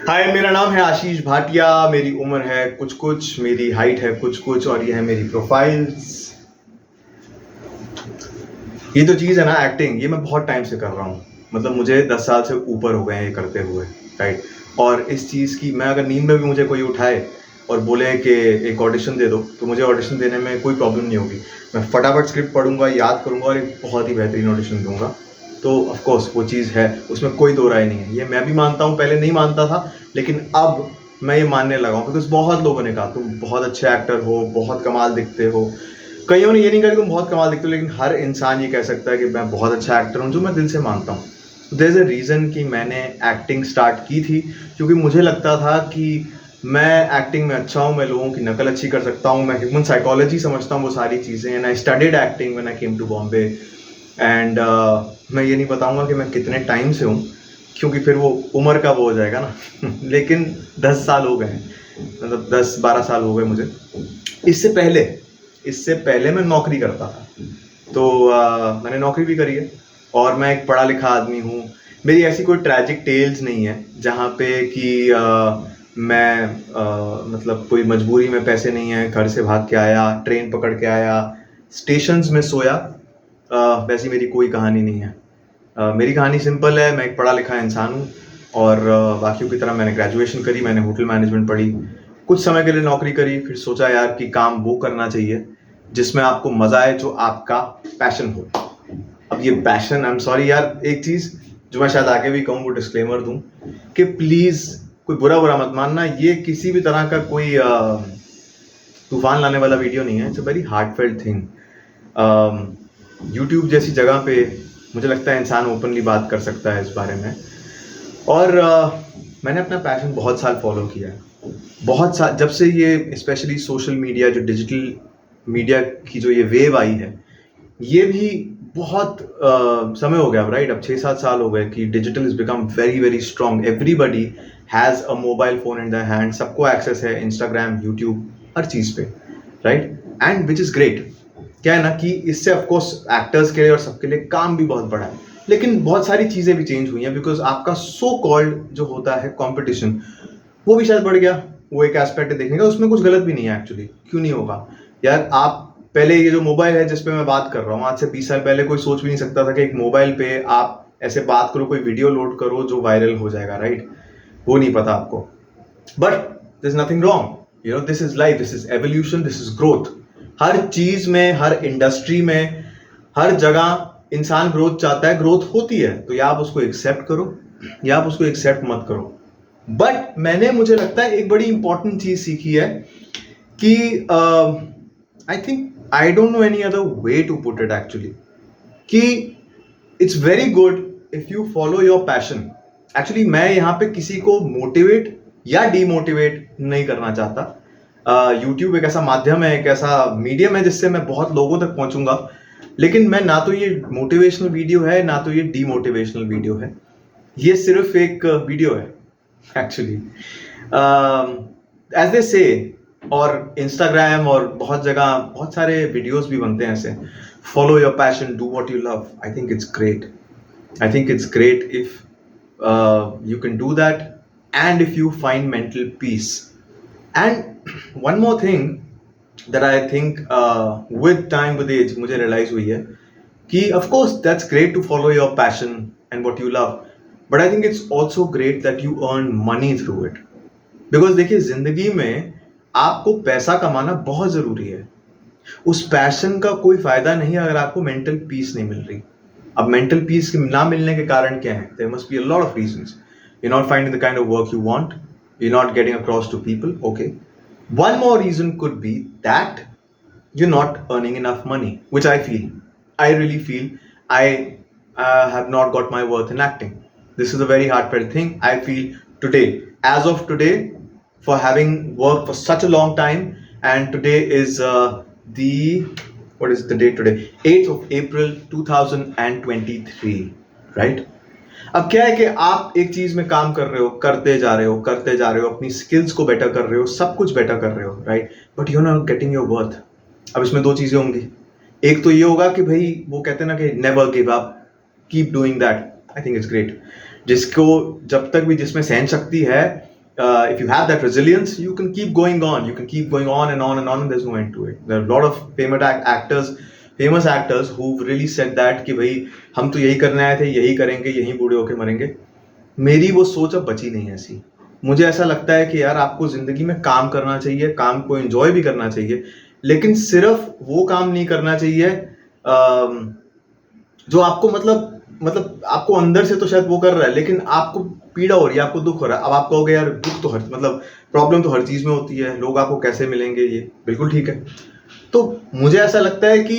हाय, मेरा नाम है आशीष भाटिया, मेरी उम्र है कुछ कुछ, मेरी हाइट है कुछ कुछ और ये है मेरी प्रोफाइल्स। ये जो चीज़ है ना एक्टिंग, ये मैं बहुत टाइम से कर रहा हूँ। मतलब मुझे 10 साल से ऊपर हो गए हैं ये करते हुए, राइट। और इस चीज़ की मैं अगर नींद में भी मुझे कोई उठाए और बोले कि एक ऑडिशन दे दो, तो मुझे ऑडिशन देने में कोई प्रॉब्लम नहीं होगी। मैं फटाफट स्क्रिप्ट पढ़ूंगा, याद करूंगा और एक बहुत ही बेहतरीन ऑडिशन दूंगा। तो ऑफ कोर्स वो चीज़ है, उसमें कोई दो राय नहीं है। ये मैं भी मानता हूँ, पहले नहीं मानता था, लेकिन अब मैं ये मानने लगा हूँ। बिकॉज बहुत लोगों ने कहा तुम बहुत अच्छे एक्टर हो, बहुत कमाल दिखते हो। कईयों ने ये नहीं कहा कि तुम बहुत कमाल दिखते हो, लेकिन हर इंसान ये कह सकता है कि मैं बहुत अच्छा एक्टर हूँ, जो मैं दिल से मानता हूँ। देयर इज़ अ रीज़न कि मैंने एक्टिंग स्टार्ट की थी, क्योंकि मुझे लगता था कि मैं एक्टिंग में अच्छा हूँ, मैं लोगों की नकल अच्छी कर सकता हूँ, मैं ह्यूमन साइकोलॉजी समझता हूँ, वो सारी चीज़ें। And I studied acting when I came to Bombay. And मैं ये नहीं बताऊंगा कि मैं कितने टाइम से हूँ, क्योंकि फिर वो उम्र का वो हो जाएगा ना लेकिन 10 साल हो गए हैं, मतलब 10-12 साल हो गए मुझे। इससे पहले मैं नौकरी करता था, तो मैंने नौकरी भी करी है और मैं एक पढ़ा लिखा आदमी हूँ। मेरी ऐसी कोई ट्रैजिक टेल्स नहीं है जहाँ पे कि मैं मतलब कोई मजबूरी में पैसे नहीं है, घर से भाग के आया, ट्रेन पकड़ के आया, स्टेशंस में सोया। वैसी मेरी कोई कहानी नहीं है। मेरी कहानी सिंपल है, मैं एक पढ़ा लिखा इंसान हूँ और बाकियों की तरह मैंने ग्रेजुएशन करी, मैंने होटल मैनेजमेंट पढ़ी, कुछ समय के लिए नौकरी करी, फिर सोचा यार कि काम वो करना चाहिए जिसमें आपको मजा आए, जो आपका पैशन हो। अब ये पैशन, आई एम सॉरी यार, एक चीज जो मैं शायद आगे भी कहूँ, वो डिस्क्लेमर दूं कि प्लीज कोई बुरा मत मानना, ये किसी भी तरह का कोई तूफान लाने वाला वीडियो नहीं है। It's a very heartfelt thing. YouTube जैसी जगह पे मुझे लगता है इंसान ओपनली बात कर सकता है इस बारे में। और मैंने अपना पैशन बहुत साल फॉलो किया है, बहुत साल, जब से ये स्पेशली सोशल मीडिया, जो डिजिटल मीडिया की जो ये वेव आई है, ये भी बहुत समय हो गया, राइट। अब 6-7 साल हो गए कि digital is become very very strong. Everybody has a mobile phone in the hand, सबको एक्सेस है इंस्टाग्राम, यूट्यूब, हर चीज़ पे, right. And which is great. क्या है ना कि इससे ऑफकोर्स एक्टर्स के लिए और सबके लिए काम भी बहुत बड़ा है, लेकिन बहुत सारी चीज़ें भी चेंज हुई हैं, बिकॉज आपका सो कॉल्ड जो होता है कंपटीशन, वो भी शायद बढ़ गया। वो एक एस्पेक्ट है देखने का, उसमें कुछ गलत भी नहीं है एक्चुअली। क्यों नहीं होगा यार। आप पहले ये जो मोबाइल है जिस पे मैं बात कर रहा हूँ, आज से 20 साल पहले कोई सोच भी नहीं सकता था कि एक मोबाइल पे आप ऐसे बात करो, कोई वीडियो लोड करो जो वायरल हो जाएगा, राइट। वो नहीं पता आपको, but this is nothing wrong. You know, this is life, this is evolution, this is growth. हर चीज में, हर इंडस्ट्री में, हर जगह इंसान ग्रोथ चाहता है, ग्रोथ होती है। तो या आप उसको एक्सेप्ट करो या आप उसको एक्सेप्ट मत करो। बट मैंने, मुझे लगता है, एक बड़ी इंपॉर्टेंट चीज सीखी है कि I think, I don't know any other way to put it actually, कि it's very good if you follow your passion. Actually मैं यहाँ पे किसी को मोटिवेट या डीमोटिवेट नहीं करना चाहता। यूट्यूब एक ऐसा माध्यम है, एक ऐसा मीडियम है जिससे मैं बहुत लोगों तक पहुंचूंगा, लेकिन मैं ना तो ये मोटिवेशनल वीडियो है, ना तो ये डीमोटिवेशनल वीडियो है। ये सिर्फ एक वीडियो है एक्चुअली। एज दे से, और इंस्टाग्राम और बहुत जगह बहुत सारे वीडियोस भी बनते हैं ऐसे, follow your passion, do what you love. I think it's great. I think it's great if you can do that, and if you find mental peace. And one more thing that I think with time, with age, मुझे realize हुई है कि of course that's great to follow your passion and what you love, but I think it's also great that you earn money through it. Because देखिए, जिंदगी में आपको पैसा कमाना बहुत जरूरी है। उस पैशन का कोई फायदा नहीं अगर आपको मेंटल पीस नहीं मिल रही। अब मेंटल पीस ना मिलने के कारण क्या है? There must be a lot of reasons. You not finding the kind of work you want, you not getting across to people, okay. One more reason could be that you're not earning enough money, which I really feel I have not got my worth in acting. This is a very heartfelt thing I feel today, as of today, for having worked for such a long time. And today is the what is the date today? 8th of April 2023, right? अब क्या है कि आप एक चीज में काम कर रहे हो, करते जा रहे हो, अपनी स्किल्स को बेटर कर रहे हो, सब कुछ बेटर कर रहे हो, right, but you are not getting your worth. अब इसमें दो चीजें होंगी। एक तो ये होगा कि भाई वो कहते हैं ना कि never give up, keep doing that. I think it's great. जिसको जब तक भी जिसमें सहन शक्ति है, if you have that resilience, you can keep going on. You can keep going on and on and on, and there's no end to it. There are a lot of famous actors who've really said that कि भाई हम तो यही करने आए थे, यही करेंगे, यही बूढ़े होके मरेंगे. मेरी वो सोच अब बची नहीं है ऐसी. मुझे ऐसा लगता है कि यार आपको जिंदगी में काम करना चाहिए, काम को एंजॉय भी करना चाहिए, लेकिन सिर्फ वो काम नहीं करना चाहिए जो आपको मतलब आपको अंदर से तो शायद वो कर रहा है, लेकिन आपको पीड़ा हो रही है, आपको दुख हो रहा है. अब आप कहोगे यार दुख तो प्रॉब्लम तो हर चीज में होती है, लोग आपको कैसे मिलेंगे, ये बिल्कुल ठीक है. तो मुझे ऐसा लगता है कि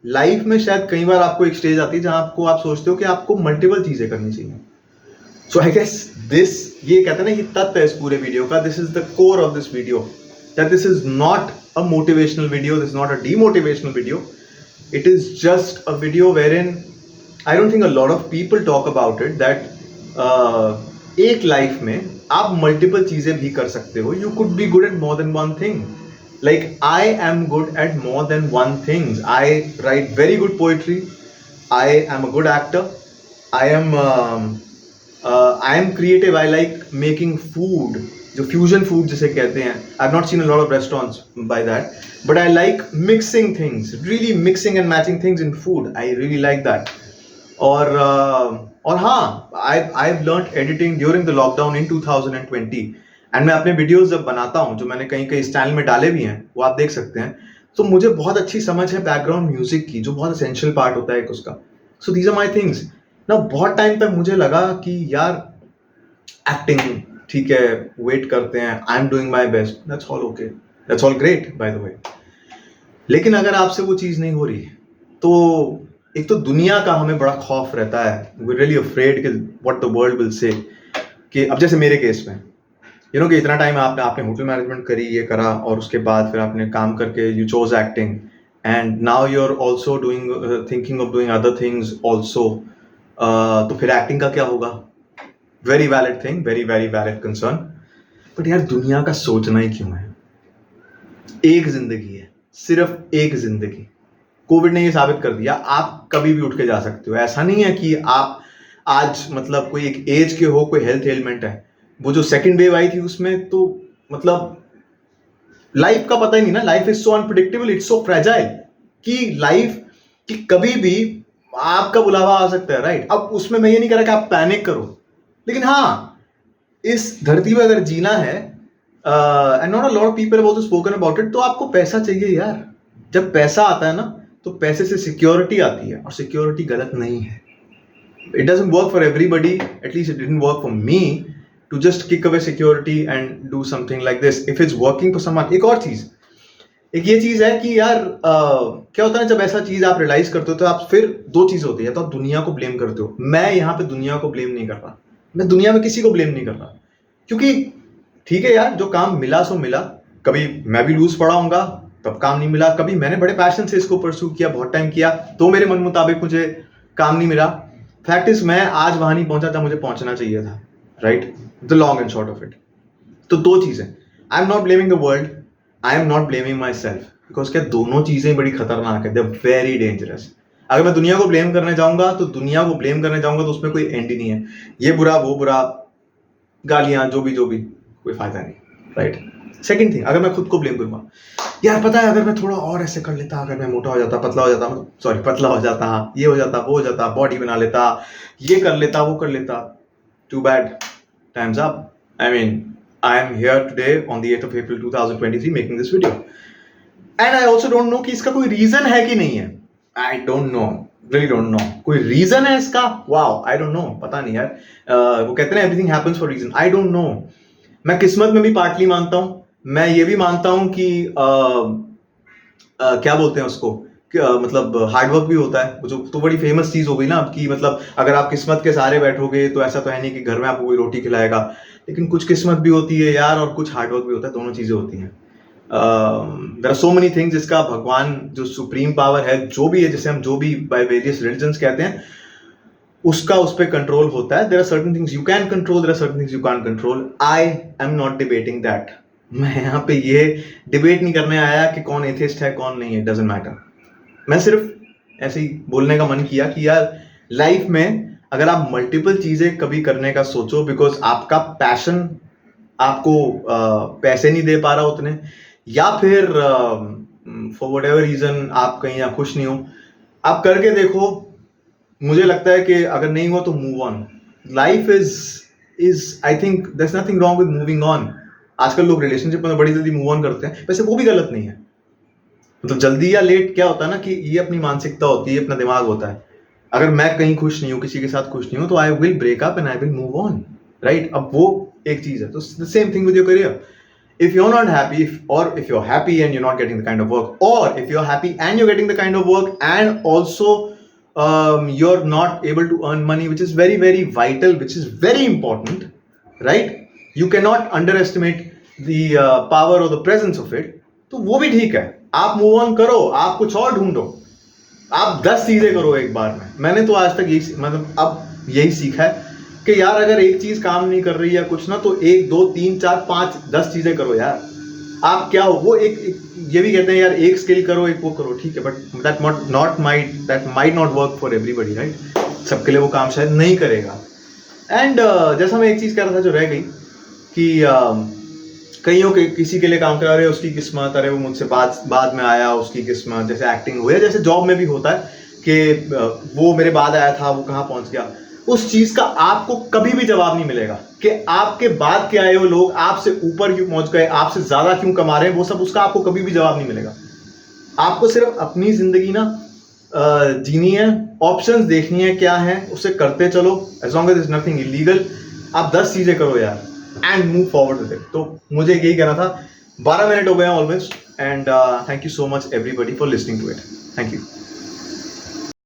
लाइफ में शायद कई बार आपको एक स्टेज आती है जहां आप सोचते हो कि आपको मल्टीपल चीजें करनी चाहिए. सो आई गेस ये कहते हैं ना, ये तत्व है इस पूरे वीडियो का. This is the core of this video, that this is not a motivational video, this is not a demotivational video. It is just a video wherein I don't think a lot of people talk about it, that एक life में आप multiple चीजें भी कर सकते हो. You could be good at more than one thing. Like I am good at more than one things. I write very good poetry. I am a good actor. I am creative. I like making food. जो fusion food जिसे कहते हैं. I have not seen a lot of restaurants by that, but I like mixing things, really mixing and matching things in food. I really like that. और हाँ, I have learned editing during the lockdown in 2020. And मैं अपने videos जब बनाता हूँ, जो मैंने कहीं कहीं इस चैनल में डाले भी हैं, वो आप देख सकते हैं, तो मुझे बहुत अच्छी समझ है बैकग्राउंड म्यूजिक की, जो बहुत एसेंशियल पार्ट होता है उसका. So these are my things. ना बहुत टाइम तक मुझे लगा कि यार एक्टिंग ठीक है, वेट करते हैं, I am doing my best, that's all okay, that's all great by the way. लेकिन अगर आपसे वो चीज़ नहीं हो रही, तो एक तो दुनिया का हमें बड़ा खौफ रहता है. वी रियली अफ्रेड कि what the world will say. कि अब जैसे मेरे केस में कि इतना टाइम आपने होटल मैनेजमेंट करी, ये करा, और उसके बाद फिर आपने काम करके you chose acting, and now you are also doing thinking of doing other things also. तो फिर एक्टिंग का क्या होगा? Very valid thing, very very valid concern. But यार दुनिया का सोचना ही क्यों है? एक जिंदगी है, सिर्फ एक जिंदगी. कोविड ने ये साबित कर दिया, आप कभी भी उठ के जा सकते हो. ऐसा नहीं है कि आप आज कोई एक एज के हो, कोई हेल्थ एलिमेंट है. वो जो सेकंड वेव आई थी उसमें तो लाइफ का पता ही नहीं ना. Life is so unpredictable, it's so fragile कि लाइफ की कभी भी आपका बुलावा आ सकता है, राइट? अब उसमें मैं ये नहीं कह रहा कि आप पैनिक करो, लेकिन हाँ, इस धरती पे अगर जीना है, and not a lot of people have also spoken about it, तो आपको पैसा चाहिए यार. जब पैसा आता है ना, तो पैसे से सिक्योरिटी आती है, और सिक्योरिटी गलत नहीं है. It doesn't work for everybody, at least it didn't work for me to just kick away security and do something like this. If it's working for someone. एक और चीज, एक ये चीज है कि यार क्या होता है जब ऐसा चीज आप रियलाइज करते हो, तो आप फिर दो चीज होती है, तो आप दुनिया को ब्लेम करते हो. मैं यहाँ पे दुनिया को ब्लेम नहीं कर रहा, मैं दुनिया में किसी को ब्लेम नहीं कर रहा, क्योंकि ठीक है यार, जो काम मिला सो मिला. कभी मैं भी लूज पड़ा हूँगा, तब काम नहीं मिला. कभी मैंने बड़े पैशन से इसको परस्यू किया, बहुत टाइम किया, तो मेरे मन मुताबिक मुझे काम नहीं मिला. फैक्ट इज मैं आज वहां नहीं पहुंचा जहां मुझे पहुंचना चाहिए था, right? The long and short of it. तो दो चीजें, आई am not blaming the world, I am not blaming my self, because क्या दोनों चीजें बड़ी खतरनाक है, दे आर वेरी डेंजरस. अगर मैं दुनिया को ब्लेम करने जाऊंगा तो उसमें कोई एंड ही नहीं है. ये बुरा, वो बुरा, गालियां, जो भी कोई फायदा नहीं, राइट? सेकंड थिंग, अगर मैं खुद को ब्लेम करूंगा, यार पता है अगर मैं थोड़ा और ऐसे कर लेता, अगर मैं मोटा हो जाता, पतला हो जाता, ये हो जाता, वो हो जाता, बॉडी बना लेता, ये कर लेता, वो कर लेता. Too bad, time's up. I mean, I am here today on the 8th of April 2023 making this video. And I also don't know कि इसका कोई रीजन है कि नहीं है. I don't know, really don't know. कोई रीजन है इसका? Wow, I don't know, पता नहीं यार. वो कहते हैं everything happens for reason. I don't know. मैं किस्मत में भी पार्टली मानता हूँ. मैं ये भी मानता हूँ कि क्या बोलते हैं उसको, हार्डवर्क भी होता है, जो तो बड़ी फेमस चीज हो गई ना अब की. अगर आप किस्मत के सहारे बैठोगे तो ऐसा तो है नहीं कि घर में आपको कोई रोटी खिलाएगा, लेकिन कुछ किस्मत भी होती है यार, और कुछ हार्डवर्क भी होता है. दोनों चीजें होती हैं. There are so many things जिसका भगवान, जो सुप्रीम पावर है, जो भी है, जिसे हम जो भी बाय वेरियस रिलीजन्स कहते हैं, उसका उस पर कंट्रोल होता है. There are certain things you can control, there are certain things you can't control. I am not debating that. मैं यहाँ पे ये डिबेट नहीं करने आया कि कौन एथिस्ट है कौन नहीं है, डजंट मैटर. मैं सिर्फ ऐसे ही बोलने का मन किया कि यार लाइफ में अगर आप मल्टीपल चीजें कभी करने का सोचो बिकॉज आपका पैशन आपको पैसे नहीं दे पा रहा उतने, या फिर फॉर वट एवर रीजन आप कहीं यहाँ खुश नहीं हो, आप करके देखो। मुझे लगता है कि अगर नहीं हुआ तो move on. Life is I think there is nothing wrong with moving on. आजकल लोग रिलेशनशिप में बड़ी जल्दी मूव ऑन करते हैं, वैसे वो भी गलत नहीं है। मतलब जल्दी या लेट क्या होता है ना कि ये अपनी मानसिकता होती है, अपना दिमाग होता है। अगर मैं कहीं खुश नहीं हूँ, किसी के साथ खुश नहीं हूँ, तो I will break up and I will move on, right. अब वो एक चीज है। तो same thing with your career. If you're not happy, or if you're happy and you're not getting the kind of work, or if you're happy and you're getting the kind of work, and also you're not able to earn money, which is very very vital, which is very important, right? You cannot underestimate the power or the presence of it. तो वो भी ठीक है, आप move on करो, आप कुछ और ढूंढो, आप 10 चीजें करो एक बार में। मैंने तो आज तक यही मतलब अब यही सीखा है कि यार अगर एक चीज काम नहीं कर रही है कुछ ना, तो 1 2 3 4 5 10 चीजें करो यार। आप क्या हो वो एक ये भी कहते हैं यार एक स्किल करो, एक वो करो, ठीक है, but that might not work for everybody, right. सबके लिए वो काम शायद नहीं करेगा। एंड जैसा मैं एक चीज कह रहा था जो रह गई कि कईयों के किसी के लिए काम करा रहे हैं, उसकी किस्मत, अरे वो मुझसे बाद में आया, उसकी किस्मत। जैसे एक्टिंग हुई है, जैसे जॉब में भी होता है कि वो मेरे बाद आया था, वो कहाँ पहुंच गया। उस चीज का आपको कभी भी जवाब नहीं मिलेगा कि आपके बाद के आए हुए लोग आपसे ऊपर क्यों पहुंच गए, आपसे ज्यादा क्यों कमा रहे हैं, वो सब उसका आपको कभी भी जवाब नहीं मिलेगा। आपको सिर्फ अपनी जिंदगी ना जीनी है, ऑप्शंस देखनी है क्या है, उसे करते चलो, as long as is nothing illegal. आप 10 चीजें करो यार and move forward with it. तो मुझे यही कहना था। 12 मिनट हो गए almost, and thank you so much everybody for listening to it. Thank you.